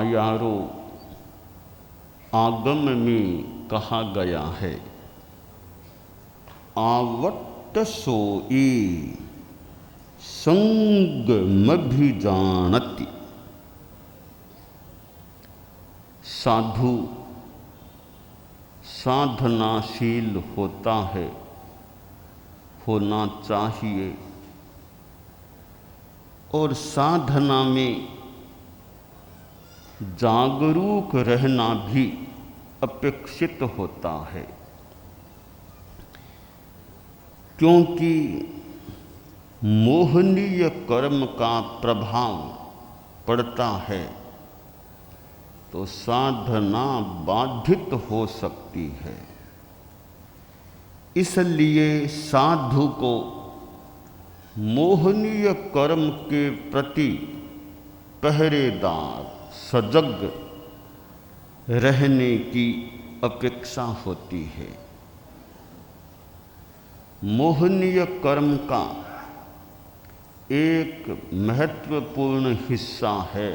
आयारो आगम में कहा गया है, आवट्ट सोई संग मभिजानति। साधु साधनाशील होता है, होना चाहिए, और साधना में जागरूक रहना भी अपेक्षित होता है, क्योंकि मोहनीय कर्म का प्रभाव पड़ता है तो साधना बाधित हो सकती है। इसलिए साधु को मोहनीय कर्म के प्रति पहरेदार सजग रहने की अपेक्षा होती है। मोहनीय कर्म का एक महत्वपूर्ण हिस्सा है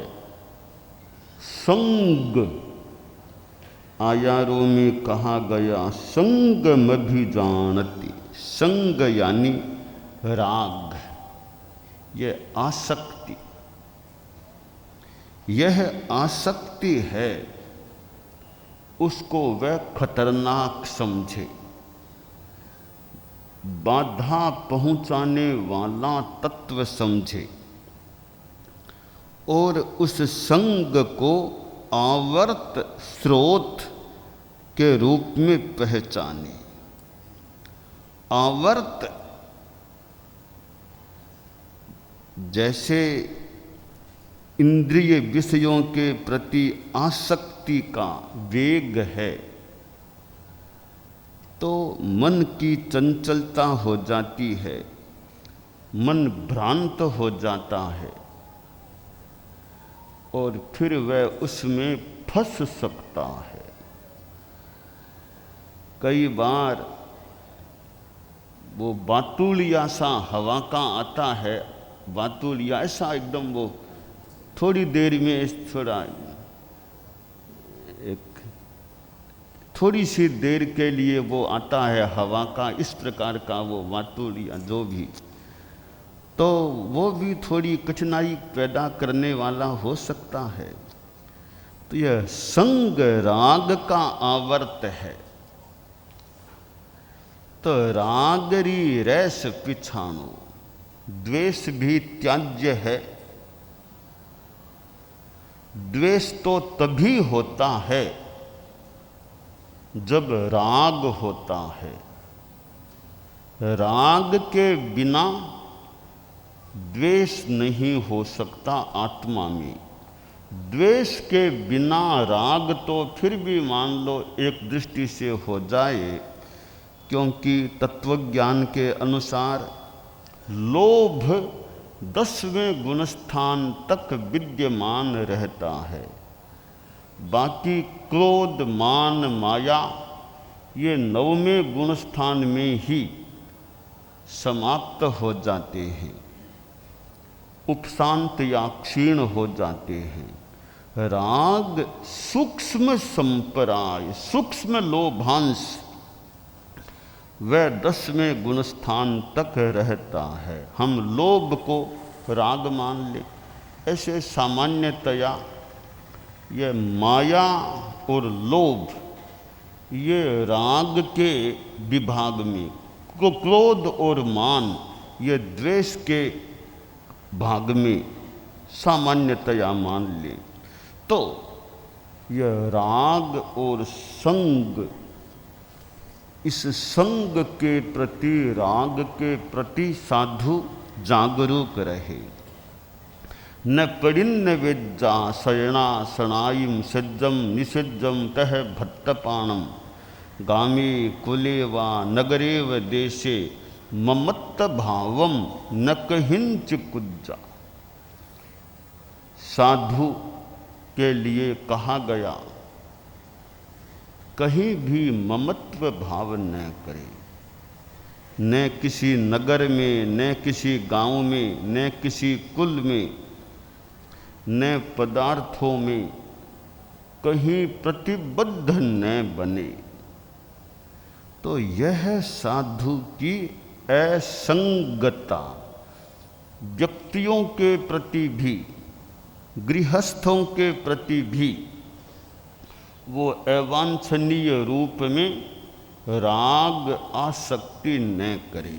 संग। आयारों में कहा गया संग मभिजानति। संग यानी राग, ये आसक्ति। यह आसक्ति है, उसको वह खतरनाक समझे, बाधा पहुंचाने वाला तत्व समझे, और उस संग को आवर्त स्रोत के रूप में पहचाने। आवर्त जैसे इंद्रिय विषयों के प्रति आसक्ति का वेग है, तो मन की चंचलता हो जाती है, मन भ्रांत हो जाता है, और फिर वह उसमें फंस सकता है। कई बार वो बातुलिया सा हवा का आता है, बातुलिया ऐसा एकदम वो थोड़ी देर में थोड़ी सी देर के लिए वो आता है हवा का, इस प्रकार का वो बातुलिया जो भी, तो वो भी थोड़ी कठिनाई पैदा करने वाला हो सकता है। तो यह संग राग का आवर्त है। तो रागरी रैस पिछाणो, द्वेष भी त्याज्य है। द्वेष तो तभी होता है जब राग होता है। राग के बिना द्वेष नहीं हो सकता आत्मा में। द्वेष के बिना राग तो फिर भी मान लो एक दृष्टि से हो जाए, क्योंकि तत्वज्ञान के अनुसार लोभ 10वें गुणस्थान तक विद्यमान रहता है, बाकी क्रोध मान माया ये 9वें गुणस्थान में ही समाप्त हो जाते हैं, उपशांत या क्षीण हो जाते हैं। राग सूक्ष्म संपराय, सूक्ष्म लोभांश, वह 10वें गुणस्थान तक रहता है। हम लोभ को राग मान ले, ऐसे सामान्यतया यह माया और लोभ ये राग के विभाग में, क्रोध और मान ये द्वेष के भाग में सामान्यतया मान ले। तो यह राग और संग, इस संग के प्रति, राग के प्रति साधु जागरूक रहे। न पड़िन्न विद्या शयना सनायम सज्जम निषिज्जम तह भट्टपाणम गामी कुले वा नगरे व देशे ममत्त भावम न कहिंच कुज्जा। साधु के लिए कहा गया कहीं भी ममत्व भाव न करे, न किसी नगर में, न किसी गांव में, न किसी कुल में, न पदार्थों में, कहीं प्रतिबद्ध न बने। तो यह साधु की असंगता व्यक्तियों के प्रति भी, गृहस्थों के प्रति भी वो अवांछनीय रूप में राग आसक्ति न करे।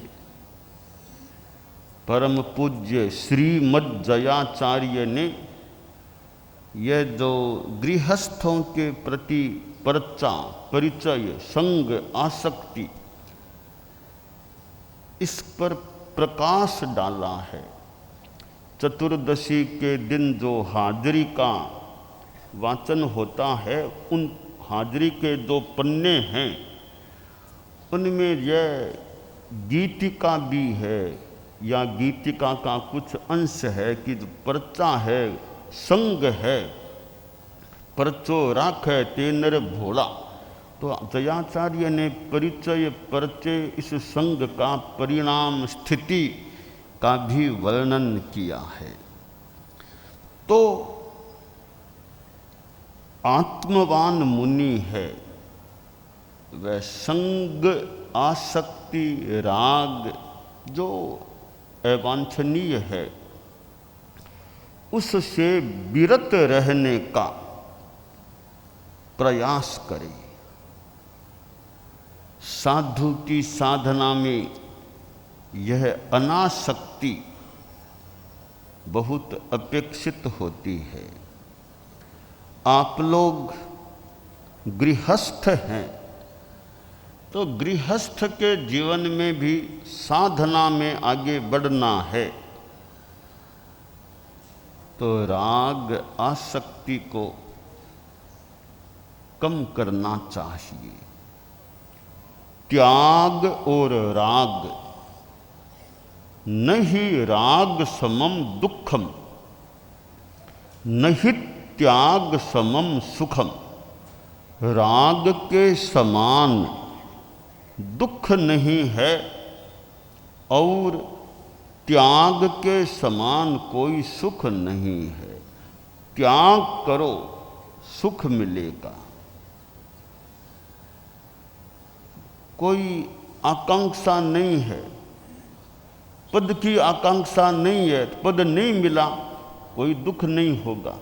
परम पूज्य श्रीमद् जयाचार्य ने यह जो गृहस्थों के प्रति पर्चा, परिचय, संग, आसक्ति, इस पर प्रकाश डाला है। चतुर्दशी के दिन जो हाजिरी का वाचन होता है, उन हाजिरी के जो पन्ने हैं उनमें यह गीतिका भी है या गीतिका का कुछ अंश है कि जो पर्चा है, संग है, परचो राखे ते नर भोला। तो जयाचार्य ने परिचय, परचे, इस संग का परिणाम, स्थिति का भी वर्णन किया है। तो आत्मवान मुनि है वह संग, आसक्ति, राग जो अवांछनीय है उससे विरत रहने का प्रयास करे। साधु की साधना में यह अनासक्ति बहुत अपेक्षित होती है। आप लोग गृहस्थ हैं तो गृहस्थ के जीवन में भी साधना में आगे बढ़ना है तो राग आसक्ति को कम करना चाहिए। त्याग और राग, न ही राग समम दुखम, न ही त्याग समम सुखम। राग के समान दुख नहीं है और त्याग के समान कोई सुख नहीं है। त्याग करो, सुख मिलेगा। कोई आकांक्षा नहीं है, पद की आकांक्षा नहीं है, पद नहीं मिला कोई दुख नहीं होगा।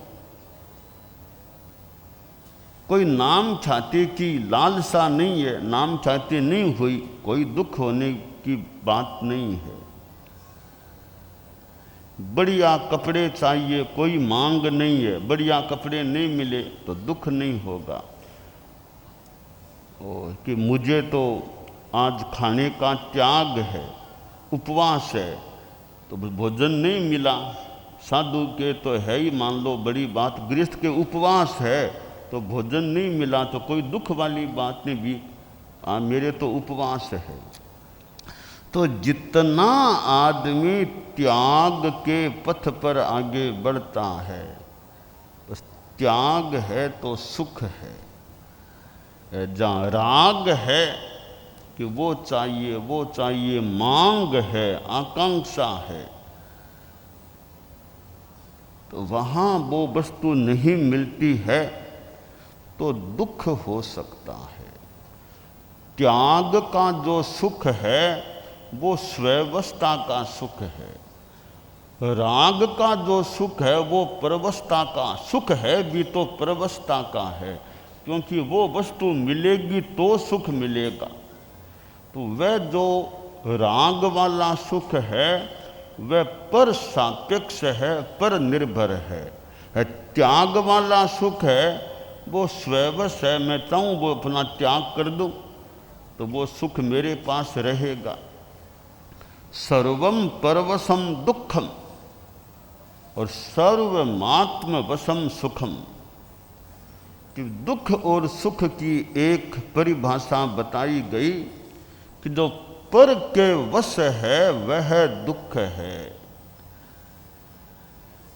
कोई नाम चाहते की लालसा नहीं है, नाम चाहते नहीं हुई, कोई दुख होने की बात नहीं है। बढ़िया कपड़े चाहिए, कोई मांग नहीं है, बढ़िया कपड़े नहीं मिले तो दुख नहीं होगा। कि मुझे तो आज खाने का त्याग है, उपवास है, तो भोजन नहीं मिला। साधु के तो है ही, मान लो बड़ी बात, गृहस्थ के उपवास है तो भोजन नहीं मिला तो कोई दुख वाली बात नहीं भी, मेरे तो उपवास है। तो जितना आदमी त्याग के पथ पर आगे बढ़ता है, बस त्याग है तो सुख है। जहाँ राग है कि वो चाहिए वो चाहिए, मांग है, आकांक्षा है, तो वहाँ वो वस्तु नहीं मिलती है तो दुख हो सकता है। त्याग का जो सुख है वो स्ववस्था का सुख है। राग का जो सुख है वो परवस्था का सुख है भी, तो परवस्था का है, क्योंकि वो वस्तु मिलेगी तो सुख मिलेगा। तो वह जो राग वाला सुख है वह पर सापेक्ष है, पर निर्भर है। त्याग वाला सुख है वो स्ववश है, मैं चाहूँ वो अपना त्याग कर दूँ तो वो सुख मेरे पास रहेगा। सर्वम परवशम दुखम और सर्वमात्म वशम सुखम। कि दुख और सुख की एक परिभाषा बताई गई कि जो पर के वश है वह दुख है।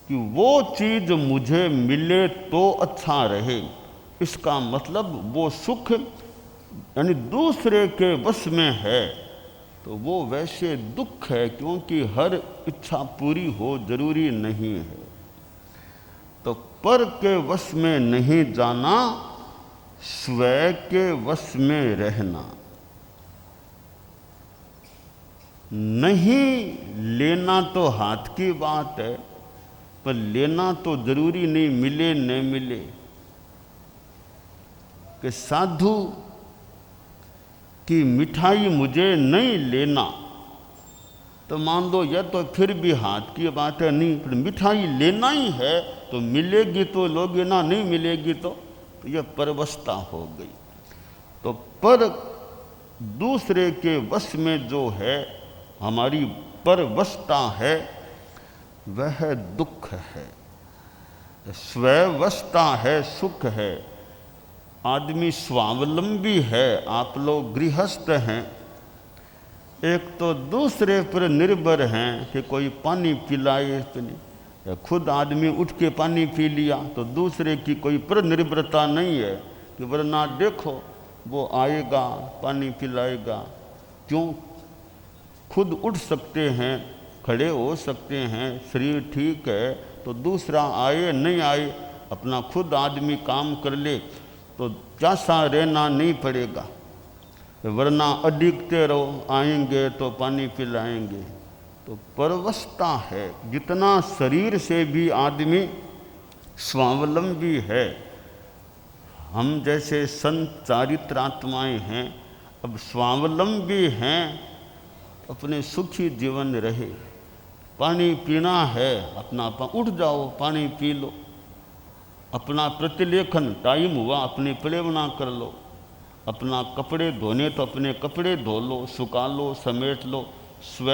कि वो चीज मुझे मिले तो अच्छा रहे, इसका मतलब वो सुख यानी दूसरे के वश में है तो वो वैसे दुख है, क्योंकि हर इच्छा पूरी हो जरूरी नहीं है। तो पर के वश में नहीं जाना, स्वयं के वश में रहना। नहीं लेना तो हाथ की बात है, पर लेना तो जरूरी नहीं, मिले न मिले। कि साधु की मिठाई मुझे नहीं लेना, तो मान लो यह तो फिर भी हाथ की बात है, नहीं पर मिठाई लेना ही है तो मिलेगी तो लोगे ना, नहीं मिलेगी तो यह परवशता हो गई। तो पर दूसरे के वश में जो है, हमारी परवशता है, वह दुख है। स्ववशता है, सुख है। आदमी स्वावलंबी है, आप लोग गृहस्थ हैं, एक तो दूसरे पर निर्भर हैं कि कोई पानी पिलाए तो नहीं, खुद आदमी उठ के पानी पी लिया तो दूसरे की कोई पर निर्भरता नहीं है कि वरना देखो वो आएगा पानी पिलाएगा। क्यों? खुद उठ सकते हैं, खड़े हो सकते हैं, शरीर ठीक है, तो दूसरा आए नहीं आए अपना खुद आदमी काम कर ले तो प्यासा रहना नहीं पड़ेगा, वरना अडिगते रहो, आएंगे तो पानी पिलाएंगे। तो परवशता है, जितना शरीर से भी आदमी स्वावलंबी है। हम जैसे संत चारित्रात्माएं हैं, अब स्वावलंबी हैं, अपने सुखी जीवन रहे। पानी पीना है, अपना उठ जाओ पानी पी लो, अपना प्रतिलेखन टाइम हुआ अपनी प्रेरणा कर लो, अपना कपड़े धोने तो अपने कपड़े धो लो, सुखा लो, समेट लो। स्व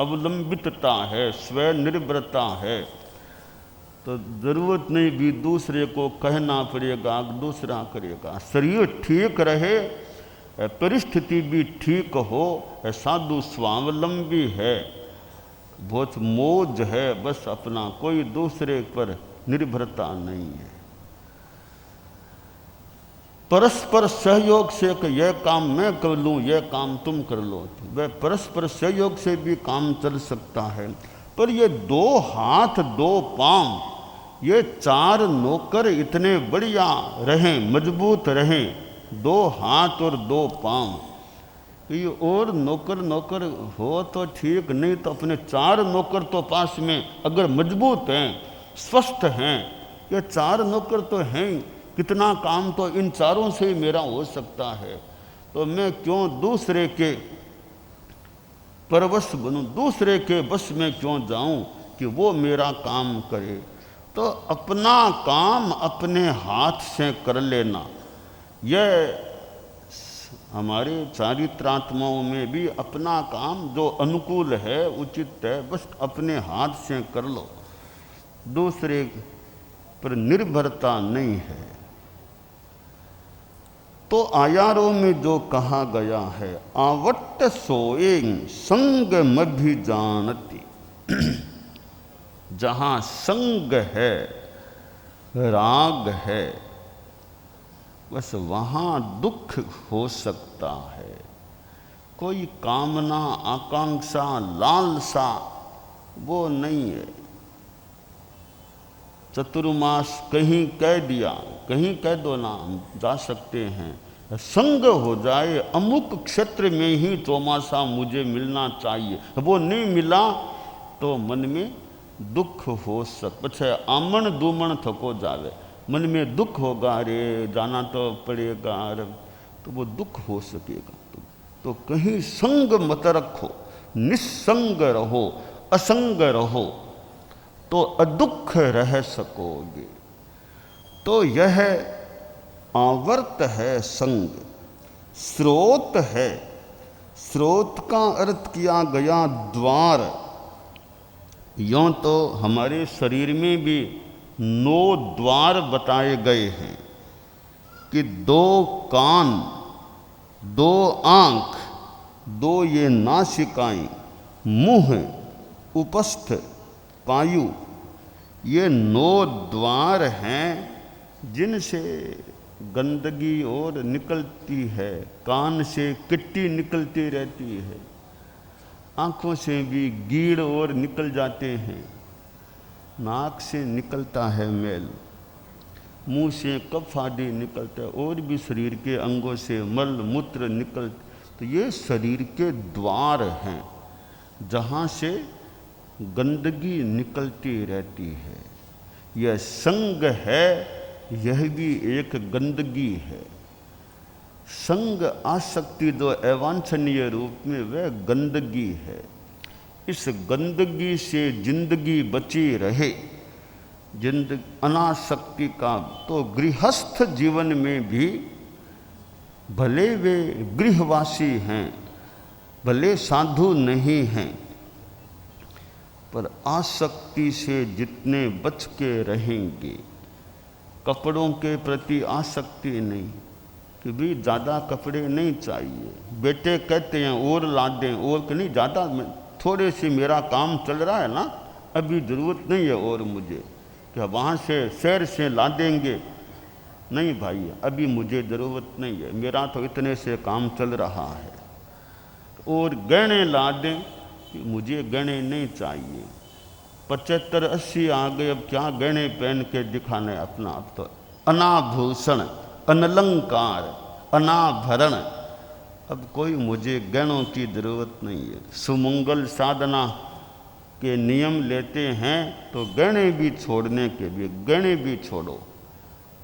अवलंबितता है, स्व निर्भरता है, तो ज़रूरत नहीं भी दूसरे को कहना पड़ेगा, दूसरा करेगा। शरीर ठीक रहे, परिस्थिति भी ठीक हो, साधु स्वावलंबी है, बहुत मौज है, बस अपना कोई दूसरे पर निर्भरता नहीं है। परस्पर सहयोग से कि यह काम मैं कर लूँ, यह काम तुम कर लो, वह परस्पर सहयोग से भी काम चल सकता है। पर ये दो हाथ दो पांव, ये चार नौकर इतने बढ़िया रहें, मजबूत रहें, दो हाथ और दो पांव, ये और नौकर हो तो ठीक, नहीं तो अपने चार नौकर तो पास में अगर मजबूत हैं, स्वस्थ हैं, ये चार नौकर तो हैं, कितना काम तो इन चारों से ही मेरा हो सकता है, तो मैं क्यों दूसरे के परवश बनूं, दूसरे के बस में क्यों जाऊं कि वो मेरा काम करे। तो अपना काम अपने हाथ से कर लेना, यह हमारे चारित्रात्माओं में भी अपना काम जो अनुकूल है, उचित है, बस अपने हाथ से कर लो, दूसरे पर निर्भरता नहीं है। तो आयारों में जो कहा गया है, आवट्ट सोए संग मभि जानती, जहाँ संग है, राग है, बस वहाँ दुख हो सकता है। कोई कामना, आकांक्षा, लालसा वो नहीं है। चतुर्मास कहीं कह दिया, कहीं कह दो ना, हम जा सकते हैं। संग हो जाए, अमुक क्षेत्र में ही चौमासा मुझे मिलना चाहिए, वो नहीं मिला तो मन में दुख हो पछे आमण दूमण थको जावे, मन में दुख होगा, अरे जाना तो पड़ेगा, तो वो दुख हो सकेगा। तो कहीं संग मत रखो, निस्संग रहो, असंग रहो, तो अदुख रह सकोगे। तो यह आवर्त है संग, स्रोत है। स्रोत का अर्थ किया गया द्वार। यों तो हमारे शरीर में भी 9 द्वार बताए गए हैं कि 2 कान, 2 आँख, 2 ये नासिकाएं, मुंह, उपस्थ, पायु, ये 9 द्वार हैं जिनसे गंदगी और निकलती है। कान से किट्टी निकलती रहती है, आँखों से भी कीड़ और निकल जाते हैं, नाक से निकलता है मैल, मुंह से कफ आदि निकलता है, और भी शरीर के अंगों से मल मूत्र निकल, तो ये शरीर के द्वार हैं जहाँ से गंदगी निकलती रहती है। यह संग है, यह भी एक गंदगी है। संग आसक्ति जो अवांछनीय रूप में वह गंदगी है। इस गंदगी से जिंदगी बची रहे, अनासक्ति का, तो गृहस्थ जीवन में भी भले वे गृहवासी हैं, भले साधु नहीं हैं, पर आसक्ति से जितने बच के रहेंगे, कपड़ों के प्रति आसक्ति नहीं कि भी ज़्यादा कपड़े नहीं चाहिए। बेटे कहते हैं और ला दें, और कि नहीं ज़्यादा, थोड़े से मेरा काम चल रहा है ना, अभी ज़रूरत नहीं है और मुझे, क्या वहाँ से शहर से ला देंगे, नहीं भाई अभी मुझे ज़रूरत नहीं है, मेरा तो इतने से काम चल रहा है। और गहने ला दें कि मुझे गहने नहीं चाहिए, 75-80 आ गए, अब क्या गहने पहन के दिखाने अपना। अब तो अनाभूषण, अनलंकार, अनाभरण, अब कोई मुझे गहनों की ज़रूरत नहीं है। सुमंगल साधना के नियम लेते हैं तो गहने भी छोड़ने के लिए, गहने भी छोड़ो।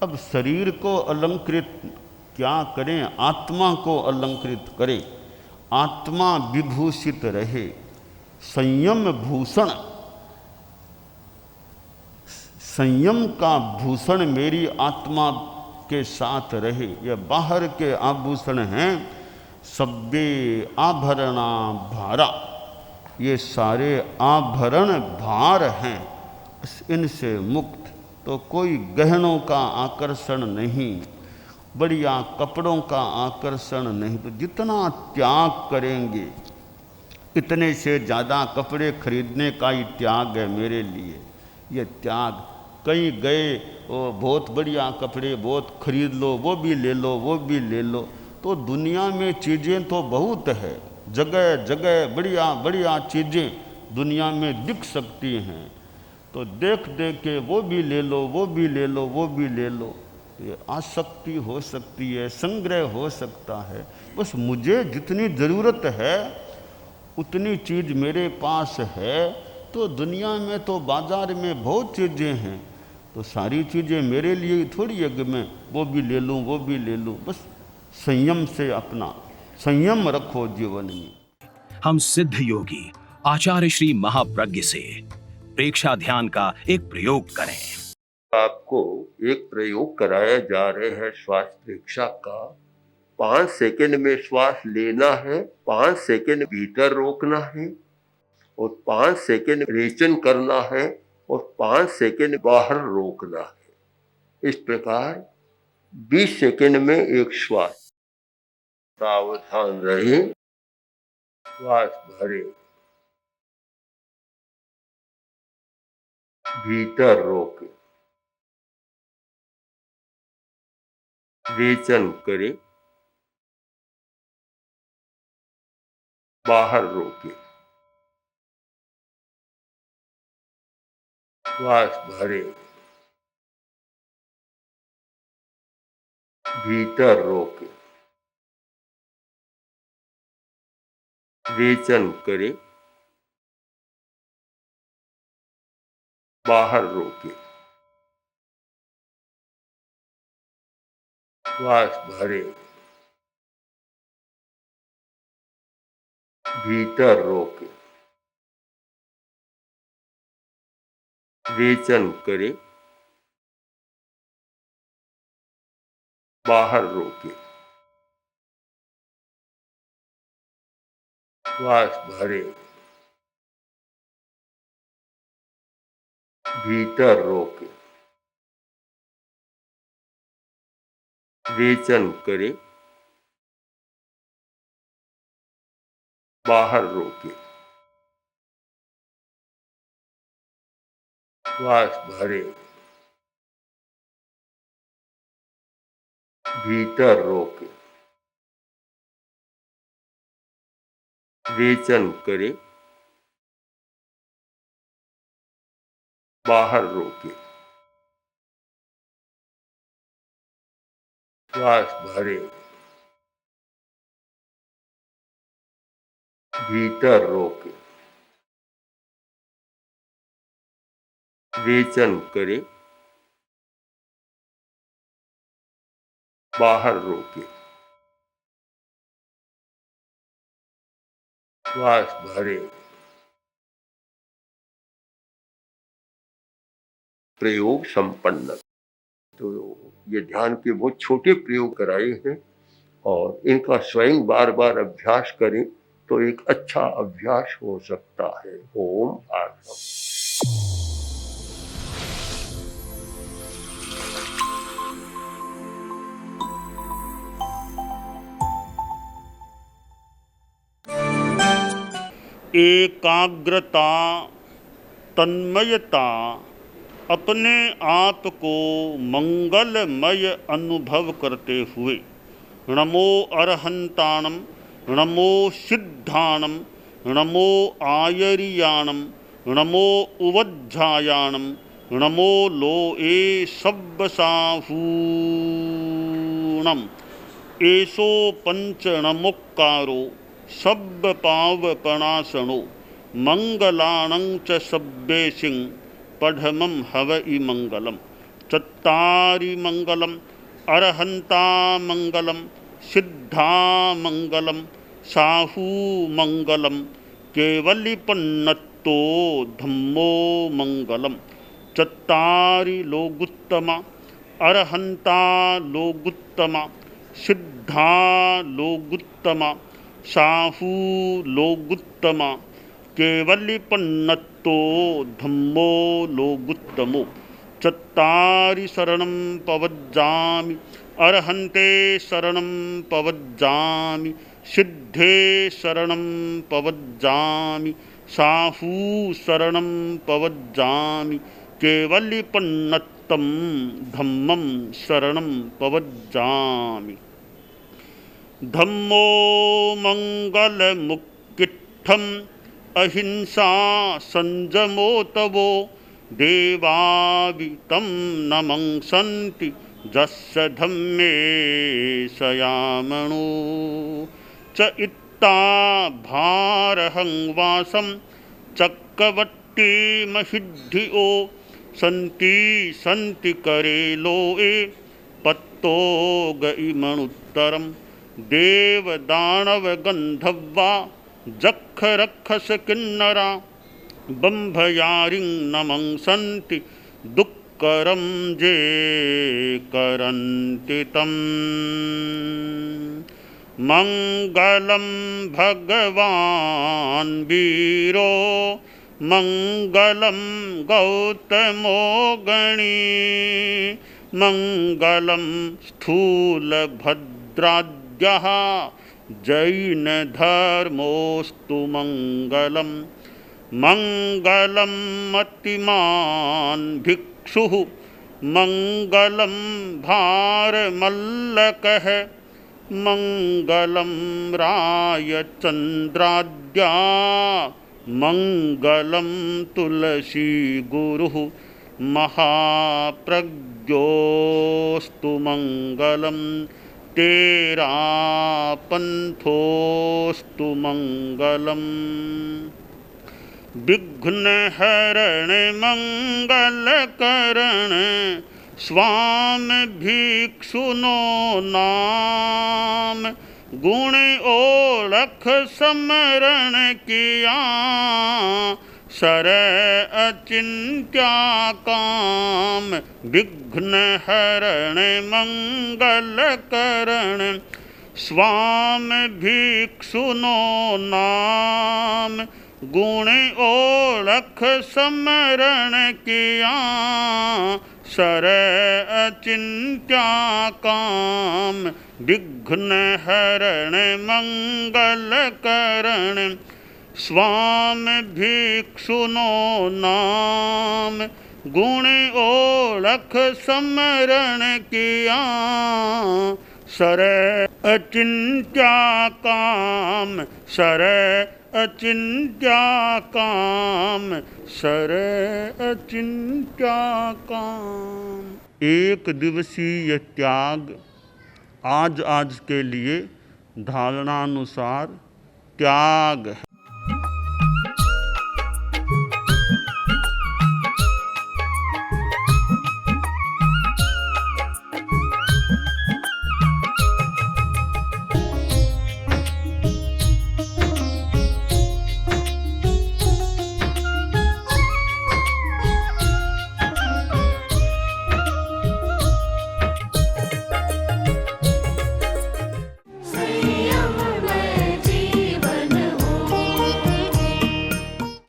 अब शरीर को अलंकृत क्या करें, आत्मा को अलंकृत करें, आत्मा विभूषित रहे। संयम भूषण, संयम का भूषण मेरी आत्मा के साथ रहे। यह बाहर के आभूषण हैं, सब्बे आभरणा भारा, ये सारे आभरण भार हैं, इनसे मुक्त। तो कोई गहनों का आकर्षण नहीं, बढ़िया कपड़ों का आकर्षण नहीं। तो जितना त्याग करेंगे, इतने से ज़्यादा कपड़े खरीदने का ही त्याग है मेरे लिए। ये त्याग, कहीं गए वो बहुत बढ़िया कपड़े बहुत खरीद लो, वो भी ले लो, वो भी ले लो, तो दुनिया में चीज़ें तो बहुत है, जगह जगह बढ़िया बढ़िया चीज़ें दुनिया में दिख सकती हैं, तो देख देख के वो भी ले लो, वो भी ले लो, वो भी ले लो। ये आसक्ति हो सकती है, संग्रह हो सकता है। बस मुझे जितनी ज़रूरत है उतनी चीज़ मेरे पास है। तो दुनिया में तो बाज़ार में बहुत चीज़ें हैं, तो सारी चीज़ें मेरे लिए थोड़ी है कि मैं वो भी ले लूँ, वो भी ले लूँ। बस संयम से, अपना संयम रखो जीवन में। हम सिद्ध योगी आचार्य श्री महाप्रज्ञ से प्रेक्षा ध्यान का एक प्रयोग करें। आपको एक प्रयोग कराया जा रहे हैं श्वास प्रेक्षा का। 5 सेकंड में श्वास लेना है, 5 सेकंड भीतर रोकना है, और 5 सेकंड रेचन करना है, और 5 सेकंड बाहर रोकना है। इस प्रकार 20 सेकंड में एक श्वास। सावधान रहे, श्वास भरे, भीतर रोके, रेचन करे, बाहर रोके। श्वास भरे, भीतर रोके, रेचन करे, बाहर रोके। श्वास भरे, भीतर रोके, रेचन करे, बाहर रोके। श्वास भरे, भीतर रोके, रेचन करे, बाहर रोके। श्वास भरे, भीतर रोके, रेचन करे, बाहर रोके, श्वास भरे, भीतर रोके, रेचन करे, बाहर रोके, श्वास भरे। प्रयोग संपन्न। तो ये ध्यान के बहुत छोटे प्रयोग कराए हैं और इनका स्वयं बार बार अभ्यास करें तो एक अच्छा अभ्यास हो सकता है। ओम आत्मा। एकाग्रता, तन्मयता, अपने आप को मंगलमय अनुभव करते हुए नमो अरहंताणम, नमो सिद्धाणम, नमो आयरियाणम, नमो उवज्झायाणम, नमो लोए सब्बसाहूणम, एसो पंचणमुक्कारो सब्ब पावपणासनो मंगलाणं च सब्बेसिं पढ़मं हवइ मंगलम। चत्तारि मंगलम, अरहंता मंगलम, सिद्धा मंगलम, साहू मंगलम, केवलिपन्नत्तो धम्मो मंगलम। चत्तारि लोगुत्तमा, अरहंता लोगुत्तमा, सिद्धा लोगुत्तमा, साहू लोगुत्तमा, केवलिपन्नत्तो धम्मो लोगुत्तमो। चत्तारि शरणं पवज्जामि, अरहन्ते शरणं पवज्जामि, सिद्धे शरणं पवज्जामि, साहू शरणं पवज्जामि, केवलिपन्नत्तं धम्मं शरणं पवज्जामि। धम्मो मंगलमुक्किट्ठम् अहिंसा संजमो तवो देवावितं नमंसन्ति जस्य धम्मे सयामणो। च इत्ता भारहं वासं चक्रवट्टी महिद्धियो सन्ति सन्ति करे लोए पत्तो गइमणुत्तरम्। देव दानव गंधर्वा जख रक्षस किन्नरा बंभयारिं नमंसन्ति दुक्करं जे करन्ति तम्। मंगलं भगवान् वीरो मंगलं गौतमो गणी मंगलं स्थूलभद्राद्यः जैन धर्मोस्तु मंगलम। मंगलम मतिमान भिक्षुः मंगलम भारमल्लकः मंगलम रायचंद्राद्या मंगलम तुलसी गुरुः महाप्रज्ञोस्तु मंगलम। तेरा पंथोस्तु मंगलम। विघ्न हरण मंगल करण स्वामी भिक्षुनो नाम। गुण ओळख समरण किया सर अचिंत्या काम। विघ्न हरण मंगल करण स्वामी भिक्षुनो नाम। गुण ओळख समरण किया सर अचिंत्या काम। विघ्न हरण मंगल करण स्वामी भिक्षुनो नाम। गुण ओळख समरण किया सर अचिंत्या काम। सर अचिंत्या काम, सर अचिंत्या काम। एक दिवसीय त्याग, आज के लिए धारणानुसार त्याग है।